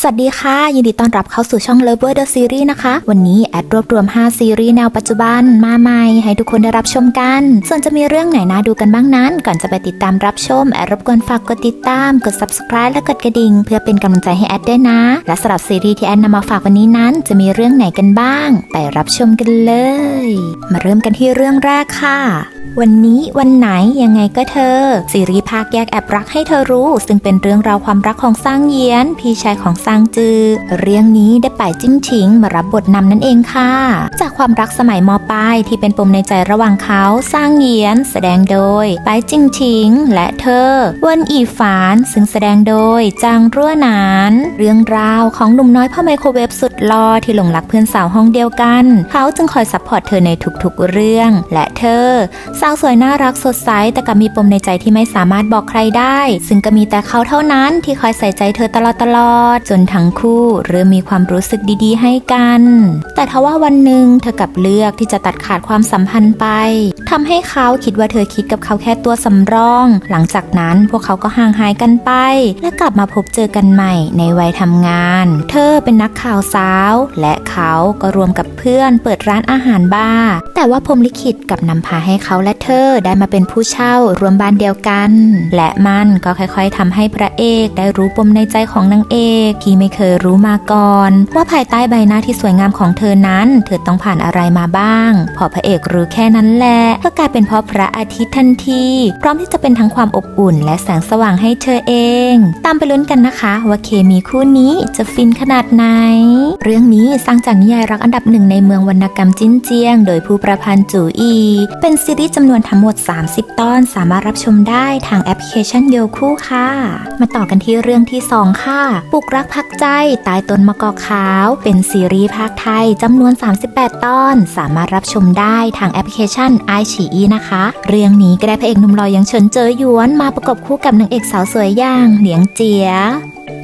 สวัสดีค่ะยินดีต้อนรับเข้าสู่ช่อง Lover The Series นะคะวันนี้แอดรวบรวม5ซีรีส์แนวปัจจุบันมาใหม่ให้ทุกคนได้รับชมกันส่วนจะมีเรื่องไหนน่าดูกันบ้างนั้นก่อนจะไปติดตามรับชมแอดรบกวนฝากกดติดตามกด Subscribe และกดกระดิ่งเพื่อเป็นกำลังใจให้แอดด้วยนะและสำหรับซีรีส์ที่แอดนำมาฝากวันนี้นั้นจะมีเรื่องไหนกันบ้างไปรับชมกันเลยมาเริ่มกันที่เรื่องแรกค่ะวันนี้วันไหนยังไงก็เธอซีรีส์ภาคแยกแอบรักให้เธอรู้ซึ่งเป็นเรื่องราวความรักของซางเยียนพี่ชายของซางจือเรื่องนี้ได้ป่ายจิ้งฉิงมารับบทนำนั่นเองค่ะจากความรักสมัยม.ปลายที่เป็นปมในใจระหว่างเขาซางเยียนแสดงโดยป่ายจิ้งฉิงและเธอเวินอีฝานซึ่งแสดงโดยจางรั่วหนานเรื่องราวของหนุ่มน้อยพ่อไมโครเวฟสุดหล่อที่หลงรักเพื่อนสาวห้องเดียวกันเขาจึงคอยซัพพอร์ตเธอในทุกๆเรื่องและเธอสาวสวยน่ารักสดใสแต่ก็มีปมในใจที่ไม่สามารถบอกใครได้ซึ่งก็มีแต่เขาเท่านั้นที่คอยใส่ใจเธอตลอดจนทั้งคู่เริ่มมีความรู้สึกดีๆให้กันแต่ทว่าวันหนึ่งเธอกลับเลือกที่จะตัดขาดความสัมพันธ์ไปทำให้เขาคิดว่าเธอคิดกับเขาแค่ตัวสำรองหลังจากนั้นพวกเขาก็ห่างหายกันไปและกลับมาพบเจอกันใหม่ในวัยทำงานเธอเป็นนักข่าวสาวและเขาก็รวมกับเพื่อนเปิดร้านอาหารบาร์แต่ว่าพรหมลิขิตกลับนำพาให้เขาและเธอได้มาเป็นผู้เช่ารวมบ้านเดียวกันและมันก็ค่อยๆทำให้พระเอกได้รู้ปมในใจของนางเอกที่ไม่เคยรู้มาก่อนว่าภายใต้ใบหน้าที่สวยงามของเธอนั้นเธอต้องผ่านอะไรมาบ้างพอพระเอกรู้แค่นั้นแหละก็กลายเป็นพ่อพระอาทิตย์ทันทีพร้อมที่จะเป็นทั้งความอบอุ่นและแสงสว่างให้เธอเองตามไปลุ้นกันนะคะว่าเคมีคู่นี้จะฟินขนาดไหนเรื่องนี้สร้างจากนิยายรักอันดับหนึ่งในเมืองวรรณกรรมจิ้นเจียงโดยผู้ประพันธ์จูอีเป็นซีรีส์จำนวนทั้งหมด30 ตอนสามารถรับชมได้ทางแอปพลิเคชันโยคูค่ะมาต่อกันที่เรื่องที่2ค่ะปลุกรักพักใจตายต้นมะกอกขาวเป็นซีรีส์ภาคไทยจำนวน38 ตอนสามารถรับชมได้ทางแอปพลิเคชัน iQIYI นะคะเรื่องนี้ก็ได้พระเอกหนุ่มหล่ออย่างเฉินเจ๋อหยวนมาประกบคู่กับนางเอกสาวสวยอย่างเหลียงเจี๋ย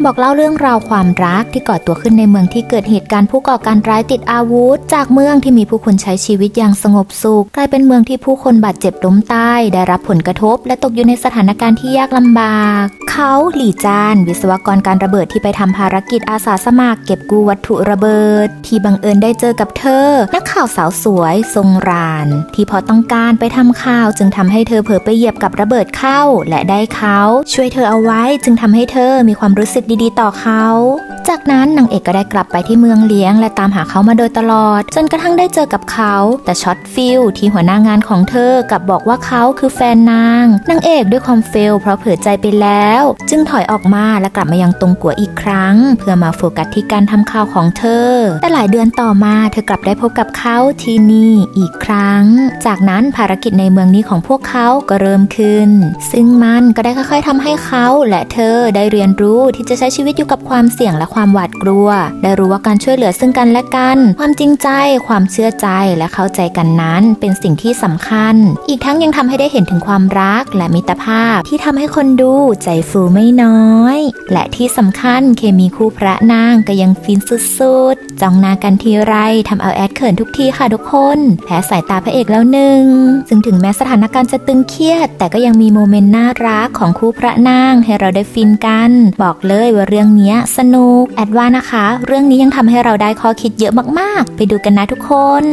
บอกเล่าเรื่องราวความรักที่ก่อตัวขึ้นในเมืองที่เกิดเหตุการณ์ผู้ก่อการร้ายติดอาวุธจากเมืองที่มีผู้คนใช้ชีวิตอย่างสงบสุขกลายเป็นเมืองที่ผู้คนบาดเจ็บล้มตายได้รับผลกระทบและตกอยู่ในสถานการณ์ที่ยากลำบากเขาหลี่จานวิศวกรการระเบิดที่ไปทำภารกิจอาสาสมัครเก็บกู้วัตถุระเบิดที่บังเอิญได้เจอกับเธอนักข่าวสาวสวยทรงรานที่พอต้องการไปทำข่าวจึงทำให้เธอเผลอไปเหยียบกับระเบิดเข้าและได้เขาช่วยเธอเอาไว้จึงทำให้เธอมีความรู้สึกดีๆต่อเขาจากนั้นนางเอกก็ได้กลับไปที่เมืองเลี้ยงและตามหาเขามาโดยตลอดจนกระทั่งได้เจอกับเขาแต่ช็อตฟิลที่หัวหน้างานของเธอกลับบอกว่าเขาคือแฟนนางเอกด้วยความเฟลเพราะเผลอใจไปแล้วจึงถอยออกมาและกลับมายังตรงกัวอีกครั้งเพื่อมาโฟกัสที่การทำข่าวของเธอแต่หลายเดือนต่อมาเธอกลับได้พบกับเขาที่นี่อีกครั้งจากนั้นภารกิจในเมืองนี้ของพวกเขาก็เริ่มขึ้นซึ่งมันก็ได้ค่อยๆทำให้เขาและเธอได้เรียนรู้ที่จะใช้ชีวิตอยู่กับความเสี่ยงและความหวาดกลัวได้รู้ว่าการช่วยเหลือซึ่งกันและกันความจริงใจความเชื่อใจและเข้าใจกันนั้นเป็นสิ่งที่สำคัญอีกทั้งยังทำให้ได้เห็นถึงความรักและมิตรภาพที่ทำให้คนดูใจฟูไม่น้อยและที่สำคัญเคมีคู่พระนางก็ยังฟินสุดๆจ้องหน้ากันทีไรทำเอาแอดเขินทุกทีค่ะทุกคนแพ้สายตาพระเอกแล้วหนึ่งซึ่งถึงแม้สถานการณ์จะตึงเครียดแต่ก็ยังมีโมเมนต์น่ารักของคู่พระนางให้เราได้ฟินกันบอกเลยว่าเรื่องนี้สนุกแอดว่านะคะเรื่องนี้ยังทำให้เราได้ข้อคิดเยอะมากๆไปดูกันนะทุกคน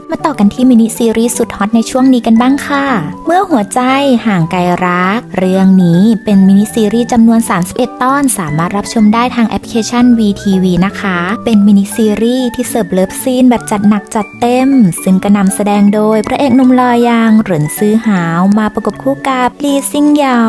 มาต่อกันที่มินิซีรีส์สุดฮอตในช่วงนี้กันบ้างค่ะเมื่อหัวใจห่างไกลรักเรื่องนี้เป็นมินิซีรีส์จำนวน31 ตอนสามารถรับชมได้ทางแอปพลิเคชัน VTV นะคะเป็นมินิซีรีส์ที่เสิร์ฟเลิฟซีนแบบจัดหนักจัดเต็มซึ่งก็นำแสดงโดยพระเอกหนุ่มหล่ออย่างเหรินซื่อหาวมาประกบคู่กับลีซิงเหยา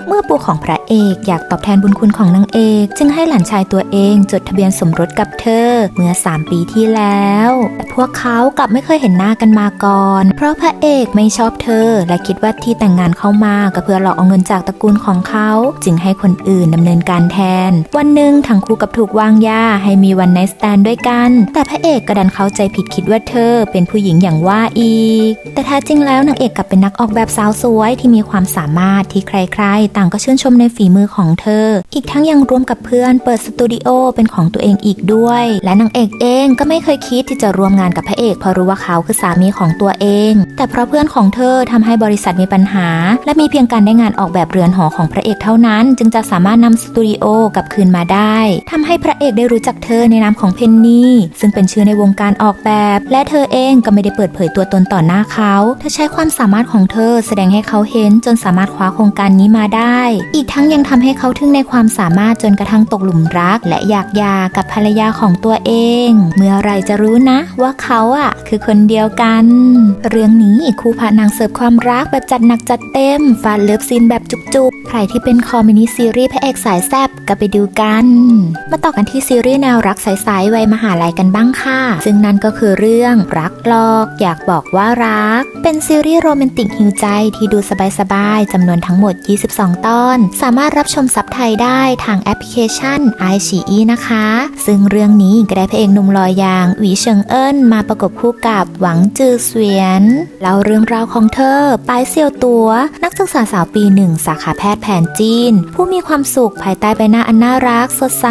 เมื่อปู่ของพระเอกอยากตอบแทนบุญคุณของนางเอกจึงให้หลานชายตัวเองจดทะเบียนสมรสกับเธอเมื่อ3 ปีที่แล้วแต่พวกเขากลับไม่เคยเห็นหน้ากันมาก่อนเพราะพระเอกไม่ชอบเธอและคิดว่าที่แต่งงานเข้ามาก็เพื่อหลอกเอาเงินจากตระกูลของเขาจึงให้คนอื่นดำเนินการแทนวันหนึ่งทั้งคู่กับถูกวางยาให้มีวันไนท์สแตนด์ด้วยกัน แต่พระเอกก็ดันเข้าใจผิดคิดว่าเธอเป็นผู้หญิงอย่างว่าอีกแต่แท้จริงแล้วนางเอกกลับเป็นนักออกแบบสาวสวยที่มีความสามารถที่ใครๆต่างก็ชื่นชมในฝีมือของเธออีกทั้งยังร่วมกับเพื่อนเปิดสตูดิโอเป็นของตัวเองอีกด้วยและนางเอกเองก็ไม่เคยคิดที่จะร่วมงานกับพระเอกเพราะรู้ว่าเขาคือสามีของตัวเองแต่เพราะเพื่อนของเธอทำให้บริษัทมีปัญหาและมีเพียงการได้งานออกแบบเรือนหอของพระเอกเท่านั้นจึงจะสามารถนำสตูดิโอกลับคืนมาได้ทำให้พระเอกได้รู้จักเธอในนามของเพนนีซึ่งเป็นชื่อในวงการออกแบบและเธอเองก็ไม่ได้เปิดเผยตัวตนต่อหน้าเขาเธอใช้ความสามารถของเธอแสดงให้เขาเห็นจนสามารถคว้าโครงการนี้มาได้อีกทั้งยังทำให้เขาทึ่งในความสามารถจนกระทั่งตกหลุมรักและอยากหย่ากับภรรยาของตัวเองเมื่อไรจะรู้นะว่าเขาคือคนเดียวกันเรื่องนี้คู่พระนางเสิร์ฟความรักแบบจัดหนักจัดเต็มฟาดเลิฟซีนแบบจุกๆใครที่เป็นคอมินิซีรีส์พระเอกสายแซ่บก็ไปดูกันมาต่อกันที่ซีรีส์แนวรักใสๆวัยมหาลัยกันบ้างค่ะซึ่งนั่นก็คือเรื่องรักหลอกอยากบอกว่ารักเป็นซีรีส์โรแมนติกฮิวใจที่ดูสบายๆจำนวนทั้งหมด22ตอนสามารถรับชมซับไทยได้ทางแอปพลิเคชัน iQIYI นะคะซึ่งเรื่องนี้ก็ได้พระเอกหนุ่มหล่ออย่างหวีเฉิงเอิ้นมาประกบคู่กับหวังจือเสวียนเล่าเรื่องราวของเธอปายเซียวตัวนักศึกษาสาวปีหนึ่งสาขาแพทย์แผนจีนผู้มีความสุขภายใต้ใบหน้าอันน่ารักสดใส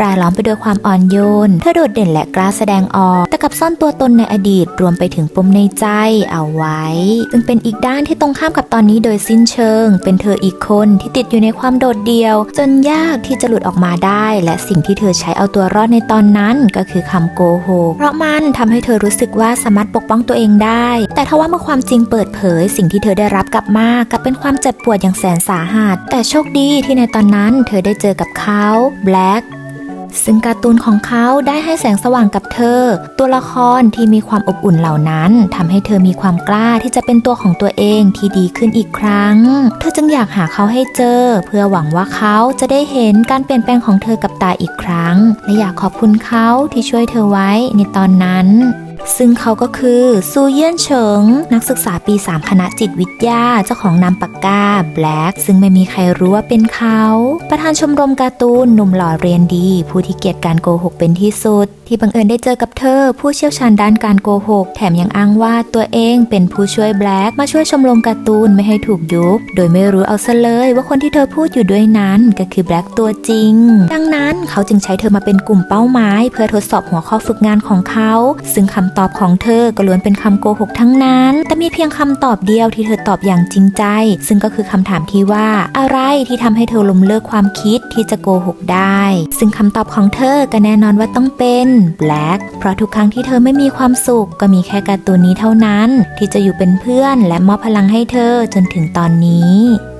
รายล้อมไปด้วยความอ่อนโยนเธอโดดเด่นและกล้าแสดงออกแต่กับซ่อนตัวตนในอดีตรวมไปถึงปมในใจเอาไว้ซึ่งเป็นอีกด้านที่ตรงข้ามกับตอนนี้โดยสิ้นเชิงเป็นเธออีกคนที่ติดอยู่ในความโดดเดี่ยวจนยากที่จะหลุดออกมาได้และสิ่งที่เธอใช้เอาตัวรอดในตอนนั้นก็คือคำโกหกเพราะมันทำให้เธอรู้สึกว่าสามารถปกป้องตัวเองได้แต่ทว่าเมื่อความจริงเปิดเผยสิ่งที่เธอได้รับกลับมากลับเป็นความเจ็บปวดอย่างแสนสาหัสแต่โชคดีที่ในตอนนั้นเธอได้เจอกับเขาแบล็คซึ่งการ์ตูนของเขาได้ให้แสงสว่างกับเธอตัวละครที่มีความอบอุ่นเหล่านั้นทำให้เธอมีความกล้าที่จะเป็นตัวของตัวเองที่ดีขึ้นอีกครั้งเธอจึงอยากหาเขาให้เจอเพื่อหวังว่าเขาจะได้เห็นการเปลี่ยนแปลงของเธอกับตาอีกครั้งและอยากขอบคุณเขาที่ช่วยเธอไว้ในตอนนั้นซึ่งเขาก็คือซูเยี่ยนเฉิงนักศึกษาปี3คณะจิตวิทยาเจ้าของนามปากกาแบล็คซึ่งไม่มีใครรู้ว่าเป็นเขาประธานชมรมการ์ตูนหนุ่มหล่อเรียนดีผู้ที่เกลียดการโกหกเป็นที่สุดที่บังเอิญได้เจอกับเธอผู้เชี่ยวชาญด้านการโกหกแถมยังอ้างว่าตัวเองเป็นผู้ช่วยแบล็คมาช่วยชมรมการ์ตูนไม่ให้ถูกยุบโดยไม่รู้เอาซะเลยว่าคนที่เธอพูดอยู่ด้วยนั้นก็คือแบล็คตัวจริงดังนั้นเขาจึงใช้เธอมาเป็นกลุ่มเป้าหมายเพื่อทดสอบหัวข้อฝึกงานของเขาซึ่งคำตอบของเธอก็ล้วนเป็นคำโกหกทั้งนั้นแต่มีเพียงคำตอบเดียวที่เธอตอบอย่างจริงใจซึ่งก็คือคำถามที่ว่าอะไรที่ทำให้เธอล้มเลิกความคิดที่จะโกหกได้ซึ่งคำตอบของเธอก็แน่นอนว่าต้องเป็นแบล็คเพราะทุกครั้งที่เธอไม่มีความสุขก็มีแค่การ์ตูนนี้เท่านั้นที่จะอยู่เป็นเพื่อนและมอบพลังให้เธอจนถึงตอนนี้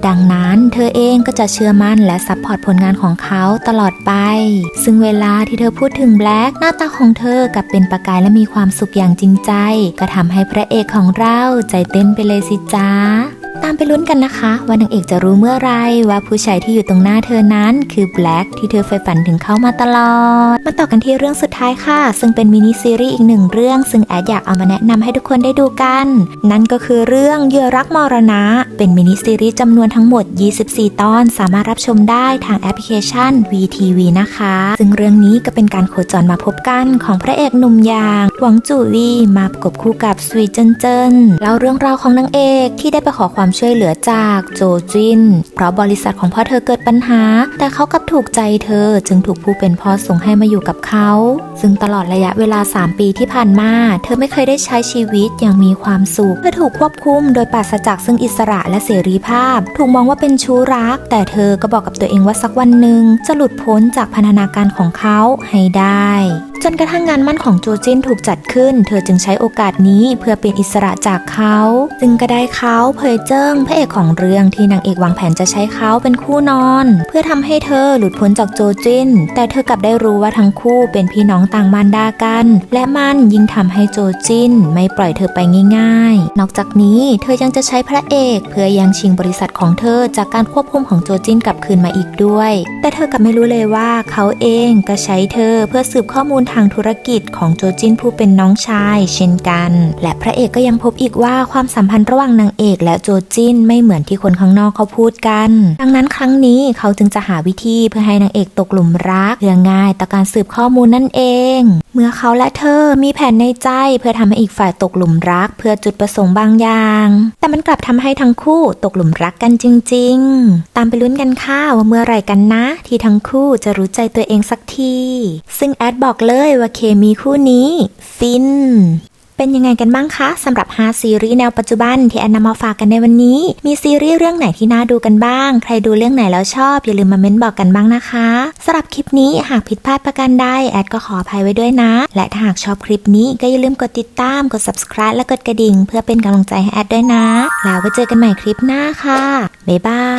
ดังนั้นเธอเองก็จะเชื่อมั่นและซัพพอร์ตผลงานของเขาตลอดไปซึ่งเวลาที่เธอพูดถึงแบล็คหน้าตาของเธอกลับเป็นประกายและมีความสุขอย่างจริงใจก็ทำให้พระเอกของเราใจเต้นไปเลยสิจ้าตามไปลุ้นกันนะคะว่านางเอกจะรู้เมื่อไรว่าผู้ชายที่อยู่ตรงหน้าเธอนั้นคือแบล็คที่เธอใฝ่ฝันถึงเขามาตลอดมาต่อกันที่เรื่องสุดท้ายค่ะซึ่งเป็นมินิซีรีส์อีกหนึ่งเรื่องซึ่งแอดอยากเอามาแนะนำให้ทุกคนได้ดูกันนั่นก็คือเรื่องเหยื่อรักมรณะเป็นมินิซีรีส์จำนวนทั้งหมด24ตอนสามารถรับชมได้ทางแอปพลิเคชัน VTV นะคะซึ่งเรื่องนี้ก็เป็นการโคจรมาพบกันของพระเอกหนุ่มอย่างหวังจู่วีมาประกบคู่กับซุยเจิ้นเจิ้นเล่าเรื่องราวของนางเอกที่ได้ไปขอความช่วยเหลือจากโจจินเพราะบริษัทของพ่อเธอเกิดปัญหาแต่เขากลับถูกใจเธอจึงถูกผู้เป็นพ่อส่งให้มาอยู่กับเขาซึ่งตลอดระยะเวลา3 ปีที่ผ่านมาเธอไม่เคยได้ใช้ชีวิตอย่างมีความสุขเธอถูกควบคุมโดยปราศจากซึ่งอิสระและเสรีภาพถูกมองว่าเป็นชู้รักแต่เธอก็บอกกับตัวเองว่าสักวันหนึ่งจะหลุดพ้นจากพันธนาการของเขาให้ได้จนกระทั่งงานมั่นของโจจินถูกจัดขึ้นเธอจึงใช้โอกาสนี้เพื่อเป็นอิสระจากเขาซึ่งก็ได้เขาเผยเจิ้งพระเอกของเรื่องที่นางเอกวางแผนจะใช้เขาเป็นคู่นอนเพื่อทำให้เธอหลุดพ้นจากโจจินแต่เธอกลับได้รู้ว่าทั้งคู่เป็นพี่น้องต่างมารดากันและมันยิ่งทำให้โจจินไม่ปล่อยเธอไปง่ายๆนอกจากนี้เธอยังจะใช้พระเอกเพื่อยังชิงบริษัทของเธอจากการควบคุมของโจจินกลับคืนมาอีกด้วยแต่เธอกลับไม่รู้เลยว่าเขาเองก็ใช้เธอเพื่อสืบข้อมูลทางธุรกิจของโจจินผู้เป็นน้องชายเช่นกันและพระเอกก็ยังพบอีกว่าความสัมพันธ์ระหว่างนางเอกและโจจินไม่เหมือนที่คนข้างนอกเขาพูดกันดังนั้นครั้งนี้เขาจึงจะหาวิธีเพื่อให้นางเอกตกหลุมรักเพื่อง่ายต่อการสืบข้อมูลนั่นเอง มื่อเขาและเธอมีแผนในใจเพื่อทำให้อีกฝ่ายตกหลุมรักเพื่อจุดประสงค์บางอย่างแต่มันกลับทำให้ทั้งคู่ตกหลุมรักกันจริงๆตามไปลุ้นกันค่ะว่าเมื่อไหร่กันนะที่ทั้งคู่จะรู้ใจตัวเองสักทีซึ่งแอดบอกเลยว่าเคมีคู่นี้ฟินเป็นยังไงกันบ้างคะสำหรับ5ซีรีส์แนวปัจจุบันที่แอนนำมาฝากกันในวันนี้มีซีรีส์เรื่องไหนที่น่าดูกันบ้างใครดูเรื่องไหนแล้วชอบอย่าลืมมาเม้นบอกกันบ้างนะคะสำหรับคลิปนี้หากผิดพลาดประการใดแอดก็ขออภัยไว้ด้วยนะและถ้าหากชอบคลิปนี้ก็อย่าลืมกดติดตามกด subscribe และกดกระดิ่งเพื่อเป็นกำลังใจให้แอดด้วยนะแล้วไว้เจอกันใหม่คลิปหน้าค่ะบ๊ายบาย